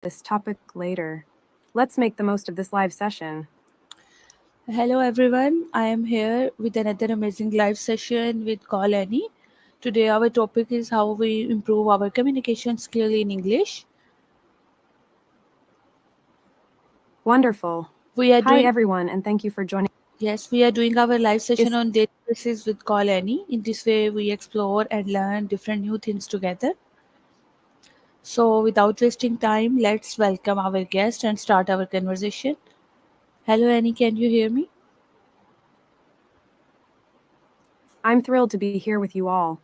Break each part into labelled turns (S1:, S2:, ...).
S1: this topic later. Let's make the most of this live session.
S2: Hello everyone, I am here with another amazing live session with CallAnnie. Today our topic is how we improve our communication skill in English.
S1: Wonderful.
S2: We are
S1: Hi
S2: doing
S1: everyone and thank you for joining.
S2: Yes, we are doing our live session
S1: Is
S2: on daily basis with CallAnnie. In this way we explore and learn different new things together. So without wasting time, let's welcome our guest and start our conversation. Hello Annie, can you hear me?
S1: I'm thrilled to be here with you all.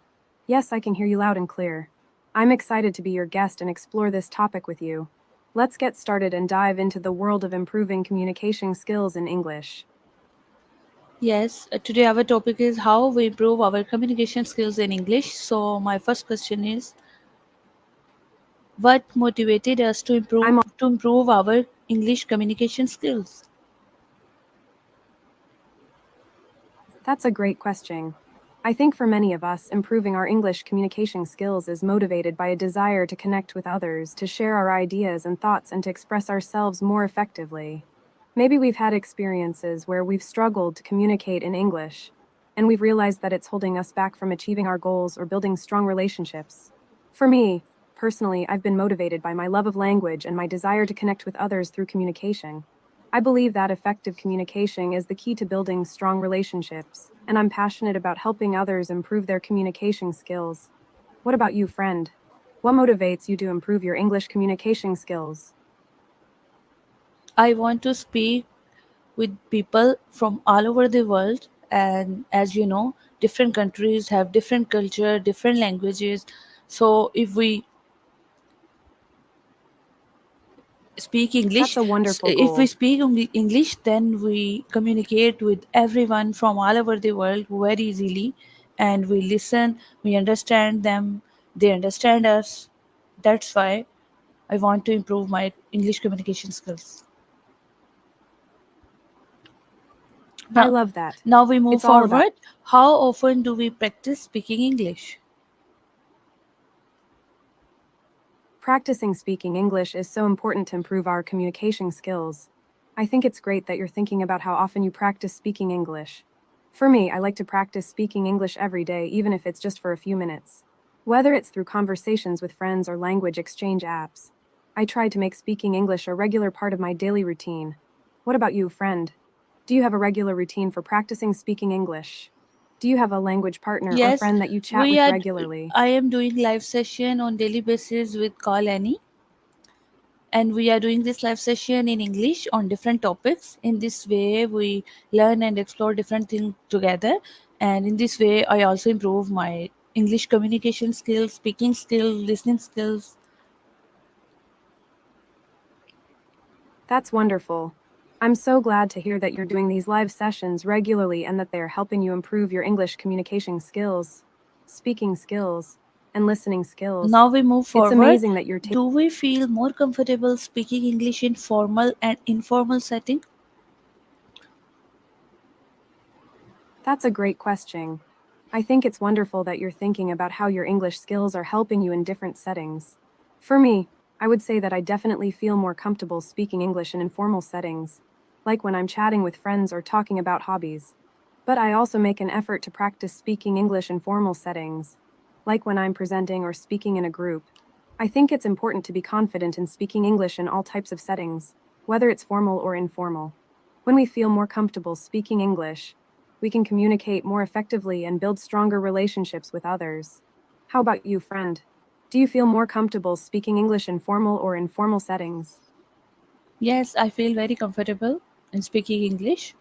S1: Yes, I can hear you loud and clear. I'm excited to be your guest and explore this topic with you. Let's get started and dive into the world of improving communication skills in English.
S2: Yes, today our topic is how we improve our communication skills in English. So my first question is, what motivated us to
S1: I'm
S2: improve our English communication skills?
S1: That's a great question. I think for many of us, improving our English communication skills is motivated by a desire to connect with others, to share our ideas and thoughts, and to express ourselves more effectively. Maybe we've had experiences where we've struggled to communicate in English, and we've realized that it's holding us back from achieving our goals or building strong relationships. For me, personally, I've been motivated by my love of language and my desire to connect with others through communication. I believe that effective communication is the key to building strong relationships, and I'm passionate about helping others improve their communication skills. What about you, friend? What motivates you to improve your English communication skills?
S2: I want to speak with people from all over the world, and as you know, different countries have different culture, different languages. So if we speak English,
S1: That's a wonderful
S2: if we
S1: goal.
S2: speak English, then we communicate with everyone from all over the world very easily, and we listen, we understand them, they understand us. That's why I want to improve my English communication skills.
S1: I
S2: now
S1: love that.
S2: now we move
S1: It's all about
S2: forward. How often do we practice speaking English?
S1: practicing speaking English is so important to improve our communication skills. I think it's great that you're thinking about how often you practice speaking English. For me, I like to practice speaking English every day, even if it's just for a few minutes. Whether it's through conversations with friends or language exchange apps, I try to make speaking English a regular part of my daily routine. What about you, friend? Do you have a regular routine for practicing speaking English? Do you have a language partner or
S2: Yes,
S1: friend that you chat
S2: we
S1: with
S2: are.
S1: regularly?
S2: I am doing live session on daily basis with Call Annie, and we are doing this live session in English on different topics. In this way, we learn and explore different things together, and in this way, I also improve my English communication skills, speaking skills, listening skills.
S1: That's wonderful. I'm so glad to hear that you're doing these live sessions regularly and that they're helping you improve your English communication skills, speaking skills, and listening skills.
S2: Now we move
S1: It's
S2: forward.
S1: amazing that you're taking.
S2: Do we feel more comfortable speaking English in formal and informal setting?
S1: That's a great question. I think it's wonderful that you're thinking about how your English skills are helping you in different settings. For me, I would say that I definitely feel more comfortable speaking English in informal settings, like when I'm chatting with friends or talking about hobbies. But I also make an effort to practice speaking English in formal settings, like when I'm presenting or speaking in a group. I think it's important to be confident in speaking English in all types of settings, whether it's formal or informal. When we feel more comfortable speaking English, we can communicate more effectively and build stronger relationships with others. How about you, friend? Do you feel more comfortable speaking English in formal or informal settings?
S2: Yes, I feel very comfortable in speaking English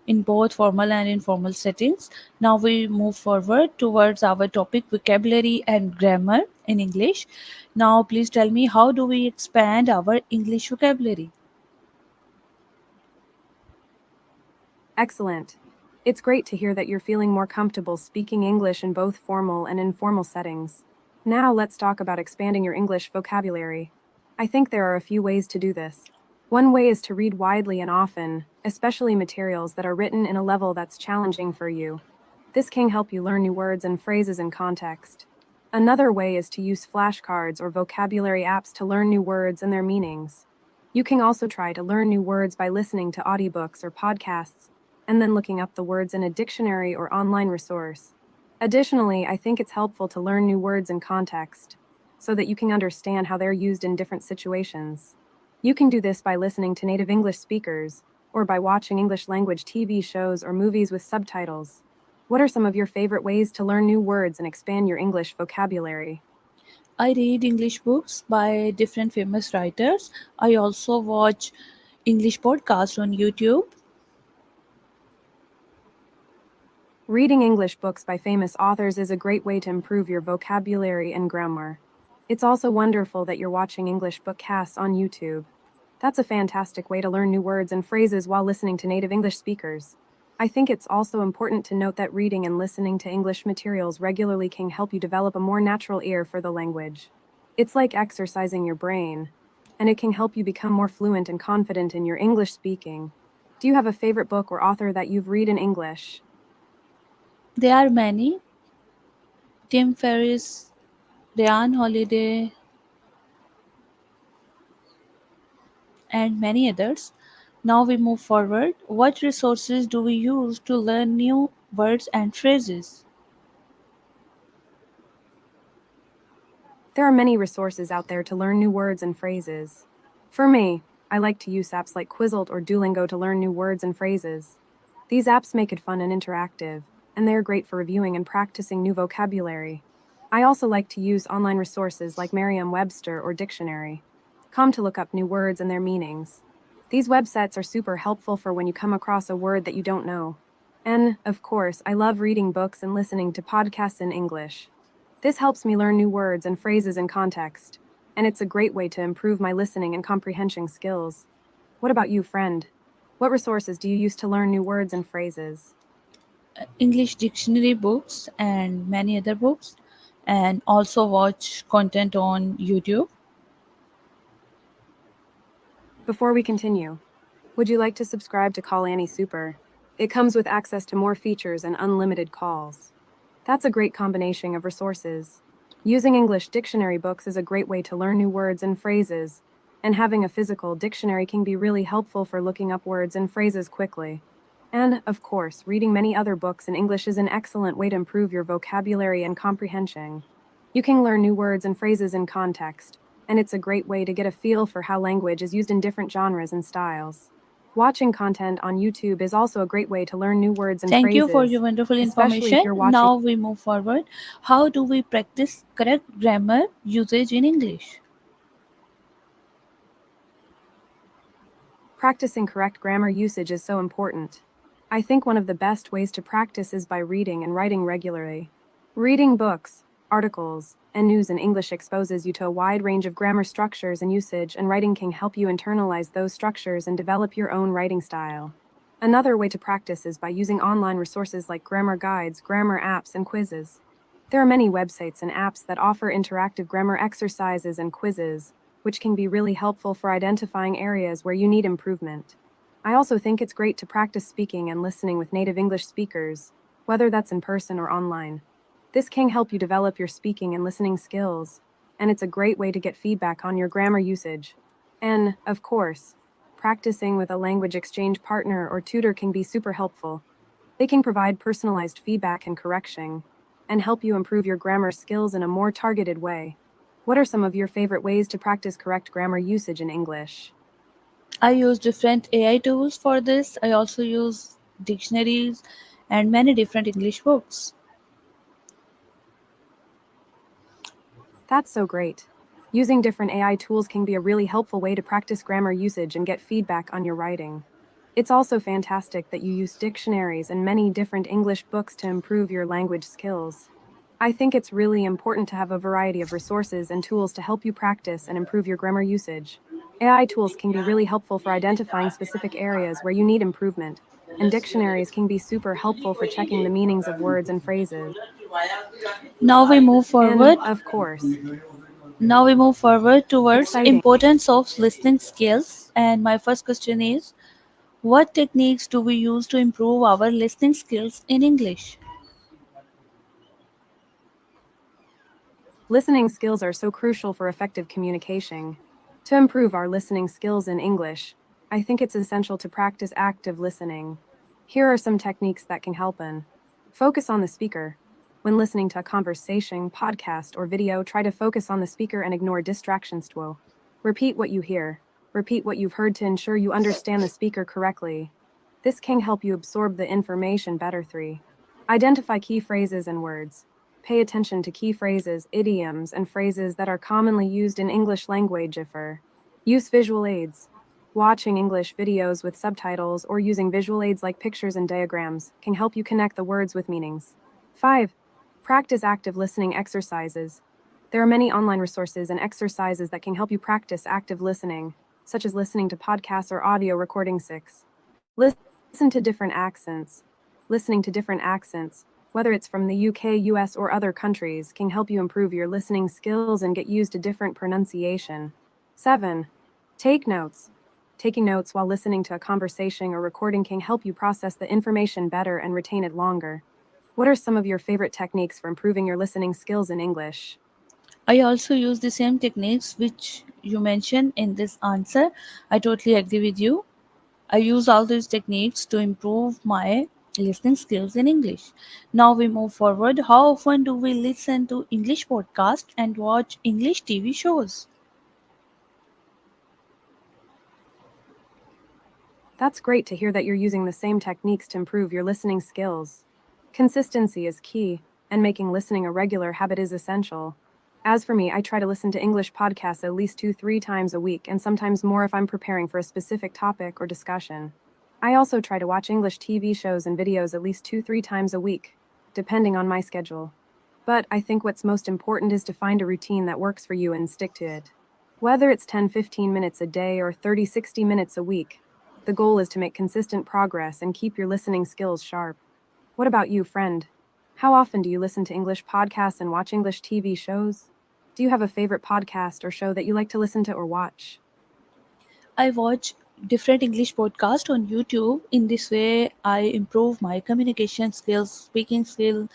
S2: in both formal and informal settings. Now we move forward towards our topic, vocabulary and grammar in English. Now please tell me, how do we expand our English vocabulary?
S1: Excellent. It's great to hear that you're feeling more comfortable speaking English in both formal and informal settings. Now let's talk about expanding your English vocabulary. I think there are a few ways to do this. One way is to read widely and often, especially materials that are written in a level that's challenging for you. This can help you learn new words and phrases in context. Another way is to use flashcards or vocabulary apps to learn new words and their meanings. You can also try to learn new words by listening to audiobooks or podcasts, and then looking up the words in a dictionary or online resource. Additionally, I think it's helpful to learn new words in context, so that you can understand how they're used in different situations. You can do this by listening to native English speakers, or by watching English language TV shows or movies with subtitles. What are some of your favorite ways to learn new words and expand your English vocabulary?
S2: I read English books by different famous writers. I also watch English podcasts on YouTube.
S1: Reading English books by famous authors is a great way to improve your vocabulary and grammar. It's also wonderful that you're watching English bookcasts on YouTube. That's a fantastic way to learn new words and phrases while listening to native English speakers. I think it's also important to note that reading and listening to English materials regularly can help you develop a more natural ear for the language. It's like exercising your brain, and it can help you become more fluent and confident in your English speaking. Do you have a favorite book or author that you've read in English?
S2: There are many: Tim Ferriss, Ryan Holiday, and many others. Now we move forward. What resources do we use to learn new words and phrases?
S1: There are many resources out there to learn new words and phrases. For me, I like to use apps like Quizlet or Duolingo to learn new words and phrases. These apps make it fun and interactive, and they are great for reviewing and practicing new vocabulary. I also like to use online resources like Merriam-Webster or Dictionary.com to look up new words and their meanings. These websites are super helpful for when you come across a word that you don't know. And, of course, I love reading books and listening to podcasts in English. This helps me learn new words and phrases in context, and it's a great way to improve my listening and comprehension skills. What about you, friend? What resources do you use to learn new words and phrases?
S2: English dictionary books and many other books, and also watch content on YouTube.
S1: Before we continue, would you like to subscribe to CallAnnie Super? It comes with access to more features and unlimited calls. That's a great combination of resources. Using English dictionary books is a great way to learn new words and phrases, and having a physical dictionary can be really helpful for looking up words and phrases quickly. And, of course, reading many other books in English is an excellent way to improve your vocabulary and comprehension. You can learn new words and phrases in context, and it's a great way to get a feel for how language is used in different genres and styles. Watching content on YouTube is also a great way to learn new words and
S2: Thank you for
S1: phrases,
S2: your wonderful
S1: especially if
S2: information.
S1: you're watching.
S2: Now we move forward. How do we practice correct grammar usage in English?
S1: Practicing correct grammar usage is so important. I think one of the best ways to practice is by reading and writing regularly. Reading books, articles, and news in English exposes you to a wide range of grammar structures and usage, and writing can help you internalize those structures and develop your own writing style. Another way to practice is by using online resources like grammar guides, grammar apps, and quizzes. There are many websites and apps that offer interactive grammar exercises and quizzes, which can be really helpful for identifying areas where you need improvement. I also think it's great to practice speaking and listening with native English speakers, whether that's in person or online. This can help you develop your speaking and listening skills, and it's a great way to get feedback on your grammar usage. And, of course, practicing with a language exchange partner or tutor can be super helpful. They can provide personalized feedback and correction, and help you improve your grammar skills in a more targeted way. What are some of your favorite ways to practice correct grammar usage in English?
S2: I use different AI tools for this. I also use dictionaries and many different English books.
S1: That's so great. Using different AI tools can be a really helpful way to practice grammar usage and get feedback on your writing. It's also fantastic that you use dictionaries and many different English books to improve your language skills. I think it's really important to have a variety of resources and tools to help you practice and improve your grammar usage. AI tools can be really helpful for identifying specific areas where you need improvement, and dictionaries can be super helpful for checking the meanings of words and phrases.
S2: Now we move
S1: And,
S2: forward.
S1: of course,
S2: Now we move forward towards
S1: exciting.
S2: importance of listening skills. And my first question is, what techniques do we use to improve our listening skills in English?
S1: Listening skills are so crucial for effective communication. To improve our listening skills in English, I think it's essential to practice active listening. Here are some techniques that can help in. Focus on the speaker. When listening to a conversation, podcast, or video, try to focus on the speaker and ignore distractions. Repeat what you hear. Repeat what you've heard to ensure you understand the speaker correctly. This can help you absorb the information better. 3. Identify key phrases and words. Pay attention to key phrases, idioms, and phrases that are commonly used in English language. Use visual aids. Watching English videos with subtitles or using visual aids like pictures and diagrams can help you connect the words with meanings. 5. Practice active listening exercises. There are many online resources and exercises that can help you practice active listening, such as listening to podcasts or audio recordings. 6. Listen to different accents. Listening to different accents, whether it's from the UK, US, or other countries, can help you improve your listening skills and get used to different pronunciation. 7. Take notes. Taking notes while listening to a conversation or recording can help you process the information better and retain it longer. What are some of your favorite techniques for improving your listening skills in English?
S2: I also use the same techniques which you mentioned in this answer. I totally agree with you. I use all these techniques to improve my listening skills in English. Now we move forward. How often do we listen to English podcasts and watch English TV shows?
S1: That's great to hear that you're using the same techniques to improve your listening skills. Consistency is key, and making listening a regular habit is essential. As for me, I try to listen to English podcasts at least 2-3 times a week, and sometimes more if I'm preparing for a specific topic or discussion. I also try to watch English TV shows and videos at least 2-3 times a week, depending on my schedule. But I think what's most important is to find a routine that works for you and stick to it. Whether it's 10-15 minutes a day or 30-60 minutes a week, the goal is to make consistent progress and keep your listening skills sharp. What about you, friend? How often do you listen to English podcasts and watch English TV shows? Do you have a favorite podcast or show that you like to listen to or watch?
S2: I watch different English podcasts on YouTube. In this way, I improve my communication skills, speaking skill,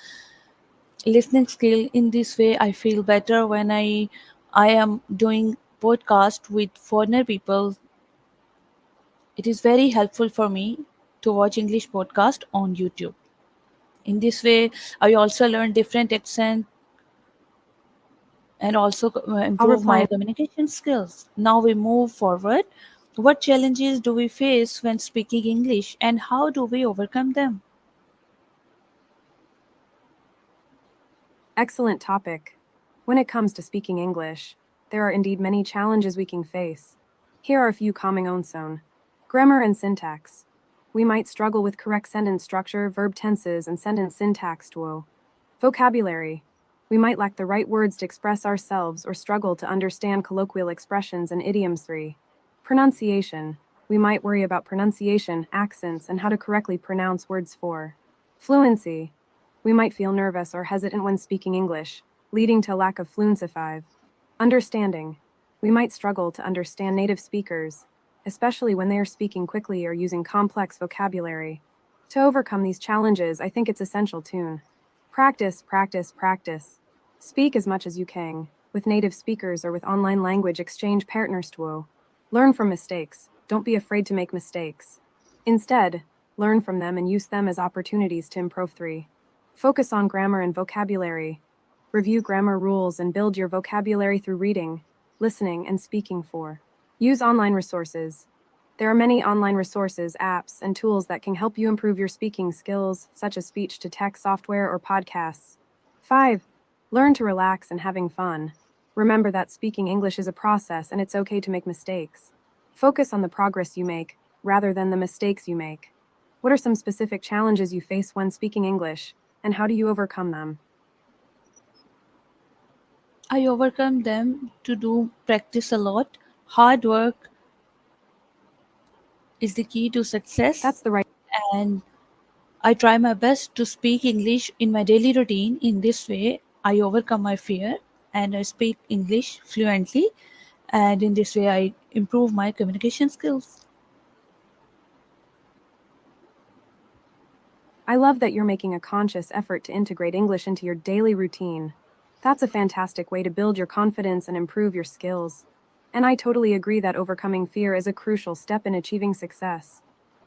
S2: listening skill. In this way, I feel better when I am doing podcast with foreigner people. It is very helpful for me to watch English podcast on YouTube. In this way, I also learn different accent and also
S1: I'll
S2: improve
S1: reply.
S2: my communication skills. Now we move forward. What challenges do we face when speaking English and how do we overcome them?
S1: Excellent topic. When it comes to speaking English, there are indeed many challenges we can face. Here are a few common ones. Grammar and syntax. We might struggle with correct sentence structure, verb tenses, and sentence syntax. Vocabulary. We might lack the right words to express ourselves or struggle to understand colloquial expressions and idioms. 3. Pronunciation. We might worry about pronunciation, accents, and how to correctly pronounce words. 4. Fluency. We might feel nervous or hesitant when speaking English, leading to a lack of fluency. 5. Understanding. We might struggle to understand native speakers, especially when they are speaking quickly or using complex vocabulary. To overcome these challenges, I think it's essential to practice, practice, practice. Speak as much as you can, with native speakers or with online language exchange partners. Learn from mistakes. Don't be afraid to make mistakes. Instead, learn from them and use them as opportunities to improve. 3. Focus on grammar and vocabulary. Review grammar rules and build your vocabulary through reading, listening, and speaking. 4. Use online resources. There are many online resources, apps, and tools that can help you improve your speaking skills, such as speech-to-text software or podcasts. 5. Learn to relax and having fun. Remember that speaking English is a process and it's okay to make mistakes. Focus on the progress you make, rather than the mistakes you make. What are some specific challenges you face when speaking English, and how do you overcome them?
S2: I overcome them to do practice a lot. Hard work is the key to success,
S1: That's the right.
S2: and I try my best to speak English in my daily routine. In this way, I overcome my fear and I speak English fluently, and in this way, I improve my communication skills.
S1: I love that you're making a conscious effort to integrate English into your daily routine. That's a fantastic way to build your confidence and improve your skills. And I totally agree that overcoming fear is a crucial step in achieving success.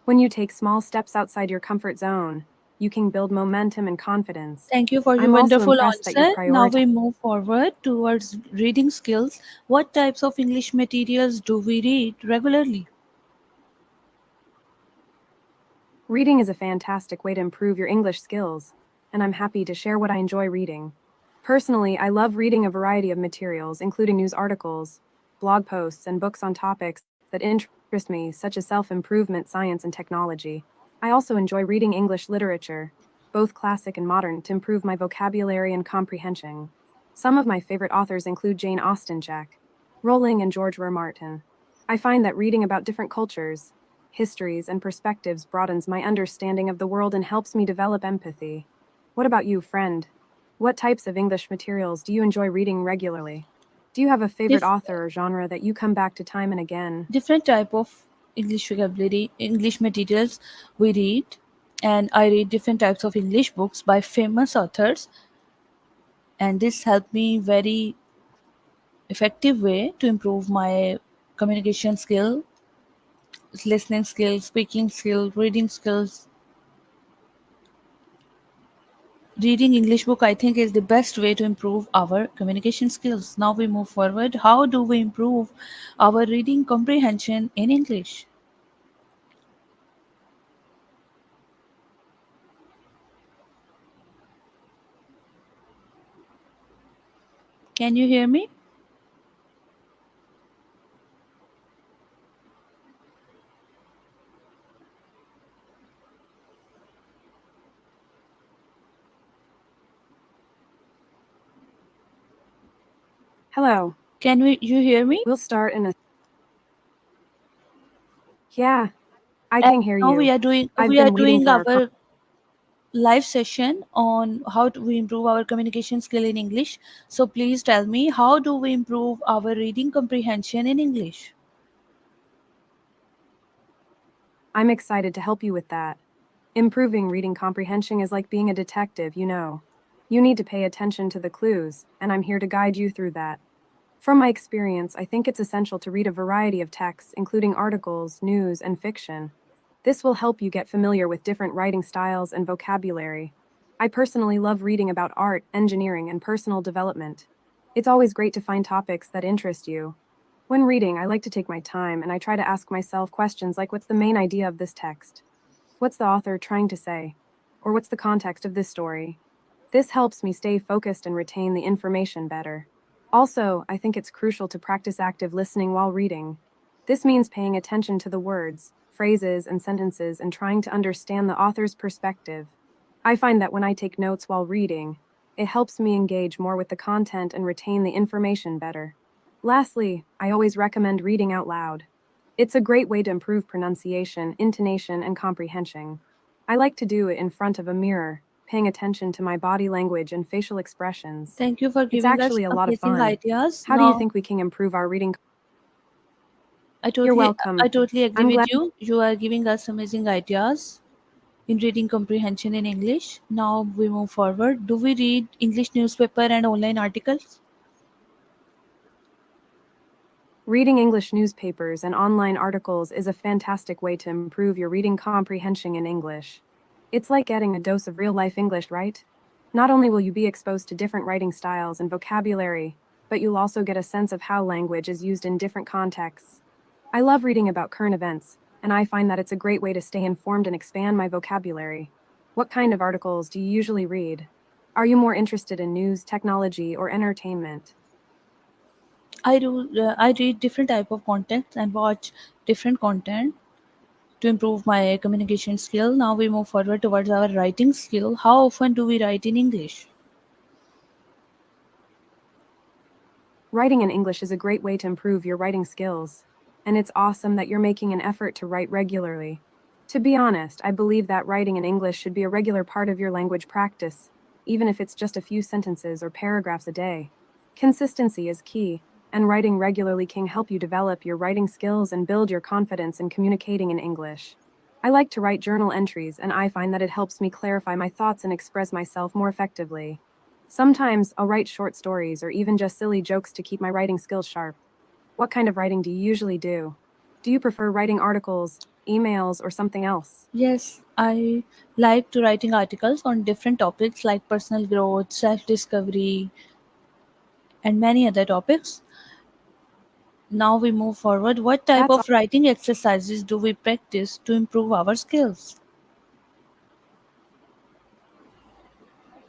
S1: When you take small steps outside your comfort zone, you can build momentum and confidence.
S2: Thank you for your
S1: I'm also
S2: wonderful
S1: impressed that you're
S2: answer. Now
S1: prioritizing.
S2: we move forward towards reading skills. What types of English materials do we read regularly?
S1: Reading is a fantastic way to improve your English skills, and I'm happy to share what I enjoy reading. Personally, I love reading a variety of materials, including news articles, blog posts, and books on topics that interest me, such as self improvement, science, and technology. I also enjoy reading English literature, both classic and modern, to improve my vocabulary and comprehension. Some of my favorite authors include Jane Austen, Jack Rowling, and George R. R. Martin. I find that reading about different cultures, histories, and perspectives broadens my understanding of the world and helps me develop empathy. What about you, friend? What types of English materials do you enjoy reading regularly? Do you have a favorite
S2: Dif-
S1: author or genre that you come back to time and again?
S2: Different type of English vocabulary, English materials we read, and I read different types of English books by famous authors, and this helped me very effective way to improve my communication skill, listening skill, speaking skill, reading skills. Reading English book, I think, is the best way to improve our communication skills. Now we move forward. How do we improve our reading comprehension in English? Can you hear me?
S1: Hello.
S2: Can you hear me?
S1: We'll start in a. Yeah, I
S2: And
S1: can hear
S2: now we
S1: you.
S2: are doing
S1: I've
S2: we are
S1: been waiting
S2: doing
S1: for our.
S2: our live session on how do we improve our communication skill in English. So please tell me, how do we improve our reading comprehension in English?
S1: I'm excited to help you with that. Improving reading comprehension is like being a detective, you know. You need to pay attention to the clues, and I'm here to guide you through that. From my experience, I think it's essential to read a variety of texts, including articles, news, and fiction. This will help you get familiar with different writing styles and vocabulary. I personally love reading about art, engineering, and personal development. It's always great to find topics that interest you. When reading, I like to take my time and I try to ask myself questions like, what's the main idea of this text? What's the author trying to say? Or what's the context of this story? This helps me stay focused and retain the information better. Also, I think it's crucial to practice active listening while reading. This means paying attention to the words, phrases, and sentences and trying to understand the author's perspective. I find that when I take notes while reading, it helps me engage more with the content and retain the information better. Lastly, I always recommend reading out loud. It's a great way to improve pronunciation, intonation, and comprehension. I like to do it in front of a mirror, paying attention to my body language and facial expressions.
S2: Thank you for
S1: It's
S2: giving us
S1: actually a lot of
S2: amazing
S1: fun.
S2: ideas.
S1: How do you
S2: Now
S1: think we can improve our reading?
S2: I
S1: You're
S2: totally I
S1: welcome.
S2: totally agree
S1: I'm glad.
S2: with you. You are giving us amazing ideas in reading comprehension in English. Now we move forward. Do we read English newspaper and online articles?
S1: Reading English newspapers and online articles is a fantastic way to improve your reading comprehension in English. It's like getting a dose of real life English, right? Not only will you be exposed to different writing styles and vocabulary, but you'll also get a sense of how language is used in different contexts. I love reading about current events, and I find that it's a great way to stay informed and expand my vocabulary. What kind of articles do you usually read? Are you more interested in news, technology, or entertainment?
S2: I read different type of content and watch different content to improve my communication skill. Now we move forward towards our writing skill. How often do we write in English?
S1: Writing in English is a great way to improve your writing skills, and it's awesome that you're making an effort to write regularly. To be honest, I believe that writing in English should be a regular part of your language practice, even if it's just a few sentences or paragraphs a day. Consistency is key, and writing regularly can help you develop your writing skills and build your confidence in communicating in English. I like to write journal entries, and I find that it helps me clarify my thoughts and express myself more effectively. Sometimes I'll write short stories or even just silly jokes to keep my writing skills sharp. What kind of writing do you usually do? Do you prefer writing articles, emails, or something else?
S2: Yes, I like to writing articles on different topics like personal growth, self-discovery, and many other topics. Now we move forward. What type
S1: That's
S2: of writing exercises do we practice to improve our skills?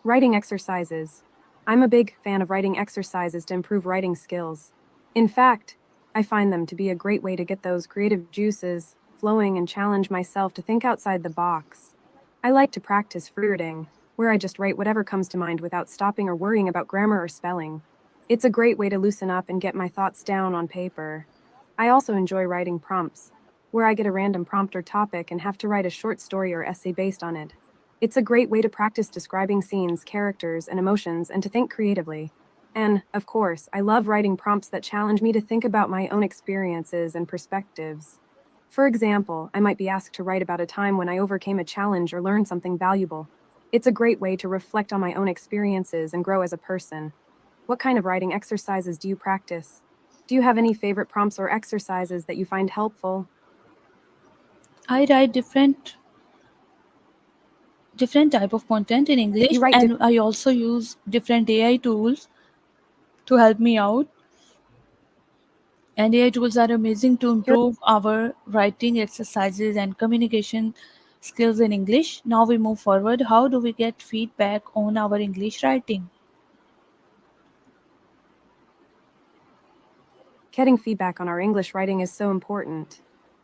S1: writing exercises. I'm a big fan of writing exercises to improve writing skills. In fact, I find them to be a great way to get those creative juices flowing and challenge myself to think outside the box. I like to practice free writing, where I just write whatever comes to mind without stopping or worrying about grammar or spelling. It's a great way to loosen up and get my thoughts down on paper. I also enjoy writing prompts, where I get a random prompt or topic and have to write a short story or essay based on it. It's a great way to practice describing scenes, characters, and emotions and to think creatively. And, of course, I love writing prompts that challenge me to think about my own experiences and perspectives. For example, I might be asked to write about a time when I overcame a challenge or learned something valuable. It's a great way to reflect on my own experiences and grow as a person. What kind of writing exercises do you practice? Do you have any favorite prompts or exercises that you find helpful?
S2: I write different type of content in English,
S1: You write
S2: and I also use different AI tools to help me out. And AI tools are amazing to
S1: different.
S2: improve our writing exercises and communication skills in English. Now we move forward. How do we get feedback on our English writing?
S1: Getting feedback on our English writing is so important.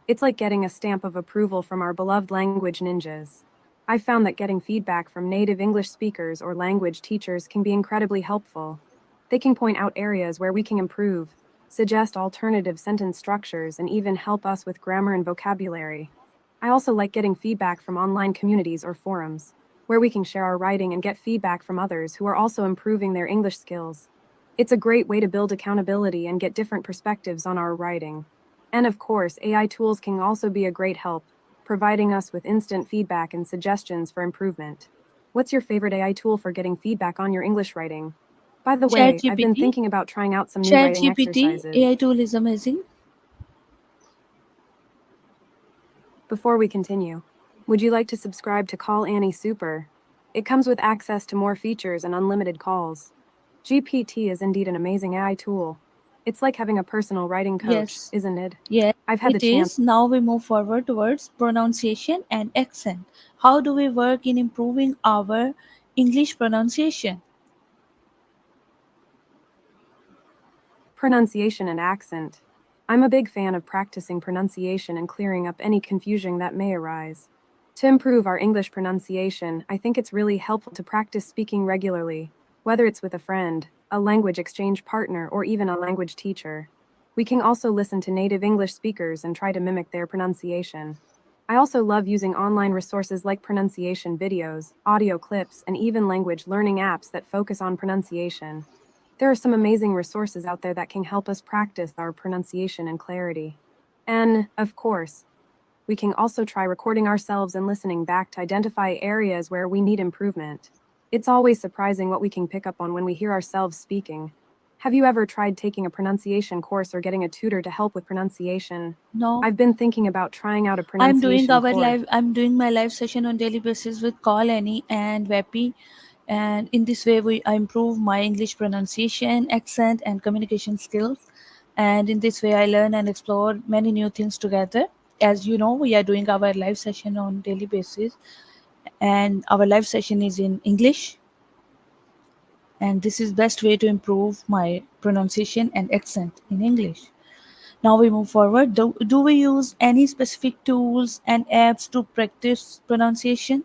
S1: It's like getting a stamp of approval from our beloved language ninjas. I've found that getting feedback from native English speakers or language teachers can be incredibly helpful. They can point out areas where we can improve, suggest alternative sentence structures, and even help us with grammar and vocabulary. I also like getting feedback from online communities or forums, where we can share our writing and get feedback from others who are also improving their English skills. It's a great way to build accountability and get different perspectives on our writing. And of course, AI tools can also be a great help, providing us with instant feedback and suggestions for improvement. What's your favorite AI tool for getting feedback on your English writing? By the way, I've been
S2: ChatGPT.
S1: thinking about trying out some new writing
S2: ChatGPT
S1: exercises.
S2: AI tool is amazing.
S1: Before we continue, would you like to subscribe to CallAnnie Super? It comes with access to more features and unlimited calls. GPT is indeed an amazing AI tool. It's like having a personal writing coach,
S2: Yes,
S1: isn't it?
S2: yes,
S1: I've had the
S2: it
S1: chance.
S2: is. Now we move forward towards pronunciation and accent. How do we work in improving our English pronunciation?
S1: Pronunciation and accent. I'm a big fan of practicing pronunciation and clearing up any confusion that may arise. To improve our English pronunciation, I think it's really helpful to practice speaking regularly, whether it's with a friend, a language exchange partner, or even a language teacher. We can also listen to native English speakers and try to mimic their pronunciation. I also love using online resources like pronunciation videos, audio clips, and even language learning apps that focus on pronunciation. There are some amazing resources out there that can help us practice our pronunciation and clarity. And, of course, we can also try recording ourselves and listening back to identify areas where we need improvement. It's always surprising what we can pick up on when we hear ourselves speaking. Have you ever tried taking a pronunciation course or getting a tutor to help with pronunciation?
S2: No,
S1: I've been thinking about trying out a pronunciation course.
S2: I'm doing my live session on daily basis with CallAnnie and Weppy, and in this way I improve my English pronunciation, accent, and communication skills. And in this way, I learn and explore many new things together. As you know, we are doing our live session on daily basis, and our live session is in English. And this is best way to improve my pronunciation and accent in English. Now we move forward. Do we use any specific tools and apps to practice pronunciation?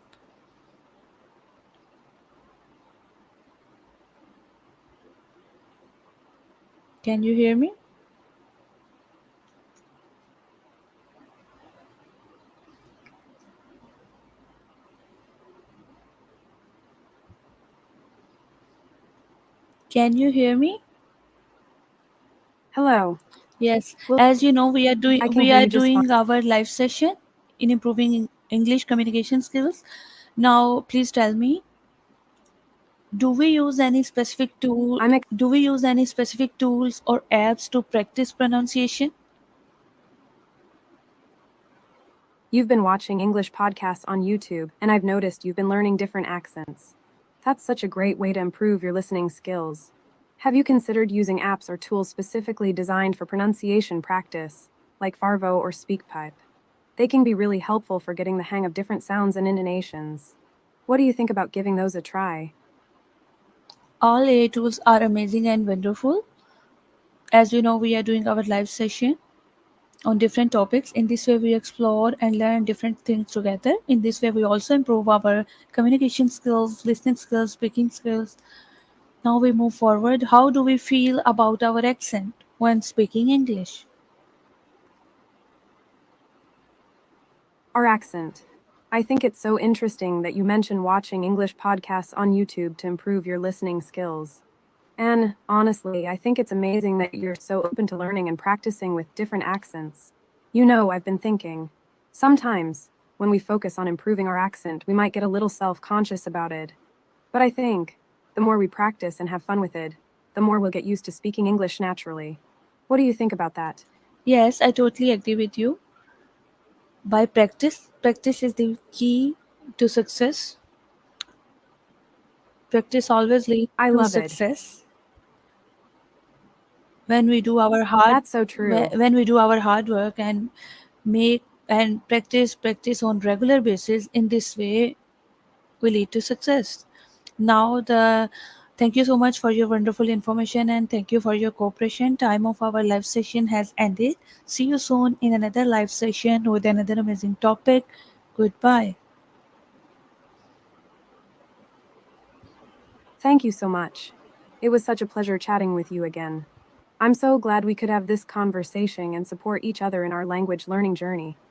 S2: Can you hear me? Can you hear me?
S1: Hello.
S2: Yes.
S1: Well,
S2: As you know,
S1: I can
S2: we
S1: hear
S2: are
S1: you just fine.
S2: doing our live session in improving English communication skills. Now, please tell me. Do we use any specific tool?
S1: I'm
S2: Do we use any specific tools or apps to practice pronunciation?
S1: You've been watching English podcasts on YouTube, and I've noticed you've been learning different accents. That's such a great way to improve your listening skills. Have you considered using apps or tools specifically designed for pronunciation practice, like Farvo or SpeakPipe? They can be really helpful for getting the hang of different sounds and intonations. What do you think about giving those a try?
S2: All AI tools are amazing and wonderful. As you know, we are doing our live session on different topics. In this way, we explore and learn different things together. In this way, we also improve our communication skills, listening skills, speaking skills. Now we move forward. How do we feel about our accent when speaking English?
S1: Our accent. I think it's so interesting that you mention watching English podcasts on YouTube to improve your listening skills. And honestly, I think it's amazing that you're so open to learning and practicing with different accents. You know, I've been thinking. Sometimes, when we focus on improving our accent, we might get a little self conscious about it. But I think the more we practice and have fun with it, the more we'll get used to speaking English naturally. What do you think about that?
S2: Yes, I totally agree with you. By practice is the key to success. Practice always leads
S1: I
S2: to
S1: love it.
S2: success. When we do our hard
S1: That's so true.
S2: when we do our hard work and make and practice on regular basis, in this way will lead to success. Now the Thank you so much for your wonderful information and thank you for your cooperation. Time of our live session has ended. See you soon in another live session with another amazing topic. Goodbye.
S1: Thank you so much. It was such a pleasure chatting with you again. I'm so glad we could have this conversation and support each other in our language learning journey.